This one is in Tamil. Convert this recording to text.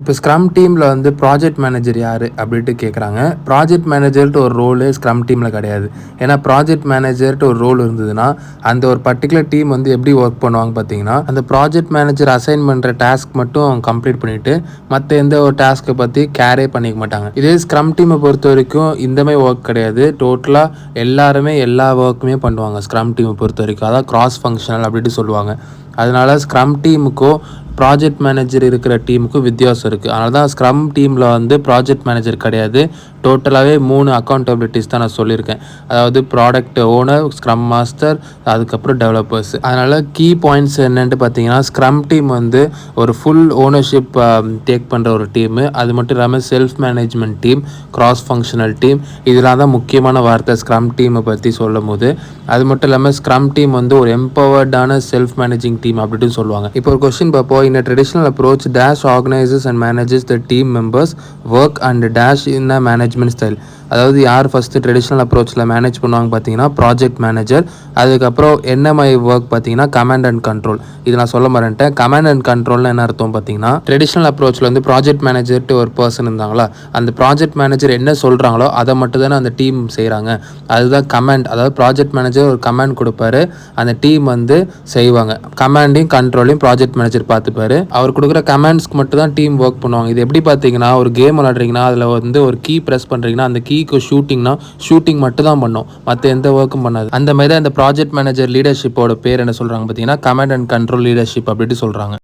இப்போ ஸ்க்ரம் டீமில் வந்து ப்ராஜெக்ட் மேனேஜர் யார் அப்படின்ட்டு கேட்குறாங்க. ப்ராஜெக்ட் மேனேஜர்ட்டு ஒரு ரோலு ஸ்க்ரம் டீமில் கிடையாது. ஏன்னா ப்ராஜெக்ட் மேனேஜர்ட்டு ஒரு ரோல் இருந்ததுன்னா அந்த ஒரு பர்டிகுலர் டீம் வந்து எப்படி ஒர்க் பண்ணுவாங்க பார்த்தீங்கன்னா, அந்த ப்ராஜெக்ட் மேனேஜர் அசைன் பண்ணுற டாஸ்க் மட்டும் கம்ப்ளீட் பண்ணிவிட்டு மற்ற எந்த ஒரு டாஸ்க்கை பற்றி கேரே பண்ணிக்க மாட்டாங்க. இதே ஸ்க்ரம் டீமை பொறுத்த வரைக்கும் இந்தமாதிரி ஒர்க் கிடையாது. டோட்டலாக எல்லாருமே எல்லா ஒர்க்குமே பண்ணுவாங்க ஸ்க்ரம் டீமை பொறுத்த வரைக்கும். அதான் கிராஸ் ஃபங்க்ஷனல் அப்படின்ட்டு சொல்லுவாங்க. அதனால ஸ்க்ரம் டீமுக்கோ ப்ராஜெக்ட் மேனேஜர் இருக்கிற டீமுக்கும் வித்தியாசம் இருக்குது. அதனால தான் ஸ்க்ரம் டீமில் வந்து ப்ராஜெக்ட் மேனேஜர் கிடையாது. டோட்டலாகவே 3 அக்கௌண்டபிலிட்டிஸ் தான் நான் சொல்லியிருக்கேன். அதாவது ப்ராடக்ட் ஓனர், ஸ்க்ரம் மாஸ்டர், அதுக்கப்புறம் டெவலப்பர்ஸ். அதனால் கீ பாயிண்ட்ஸ் என்னென்ட்டு பார்த்தீங்கன்னா, ஸ்க்ரம் டீம் வந்து ஒரு ஃபுல் ஓனர்ஷிப் டேக் பண்ணுற ஒரு டீமு. அது மட்டும் இல்லாமல் self management team, cross functional team, இதெல்லாம் தான் முக்கியமான வார்த்தை ஸ்க்ரம் டீமை பற்றி சொல்லும் போது. அது மட்டும் இல்லாமல் ஸ்க்ரம் டீம் வந்து ஒரு எம்பவர்டான செல்ஃப் மேனேஜிங் டீம் அப்படின்னு சொல்லுவாங்க. இப்போ ஒரு கொஸ்டின் பார்ப்போம். In a traditional approach, Dash organizes and manages the team members' work and Dash in a management style. அதாவது யார் ஃபஸ்ட்டு ட்ரெடிஷ்னல் அப்ரோச்சில் மேனேஜ் பண்ணுவாங்க பார்த்தீங்கன்னா ப்ராஜெக்ட் மேனேஜர். அதுக்கப்புறம் என்எம்ஐ ஒர்க் பார்த்தீங்கன்னா கமாண்ட் அண்ட் கண்ட்ரோல். இது நான் சொல்ல மாட்டேன். கமாண்ட் அண்ட் கண்ட்ரோல்னு என்ன அர்த்தம் பார்த்தீங்கன்னா, ட்ரெடிஷ்னல் அப்ரோச்சில் வந்து ப்ராஜெக்ட் மேனேஜர்ட்டு ஒரு பர்சன் இருந்தாங்களா, அந்த ப்ராஜெக்ட் மேனேஜர் என்ன சொல்கிறாங்களோ அதை மட்டும் தானே அந்த டீம் செய்கிறாங்க. அதுதான் கமாண்ட். அதாவது ப்ராஜெக்ட் மேனேஜர் ஒரு கமாண்ட் கொடுப்பாரு, அந்த டீம் வந்து செய்வாங்க. கமாண்டையும் கண்ட்ரோலையும் ப்ராஜெக்ட் மேனேஜர் பார்த்துப்பாரு. அவர் கொடுக்குற கமாண்ட்ஸ்க்கு மட்டும் தான் டீம் ஒர்க் பண்ணுவாங்க. இது எப்படி பார்த்தீங்கன்னா, ஒரு கேம் விளாட்றீங்கன்னா அதில் வந்து ஒரு கீ ப்ரெஸ் பண்ணுறீங்கன்னா அந்த கீ ஷூட்டிங் மட்டும் தான் பண்ணும், மற்ற எந்த ஒர்க்கும் பண்ணாது. அந்த மாதிரி தான் இந்த ப்ராஜெக்ட் மேனேஜர் லீடர்ஷிப்போட பேர் என்ன சொல்றாங்க பார்த்தீங்கன்னா, கமாண்ட் அண்ட் கண்ட்ரோல் லீடர்ஷிப் அப்படின்ட்டு சொல்றாங்க.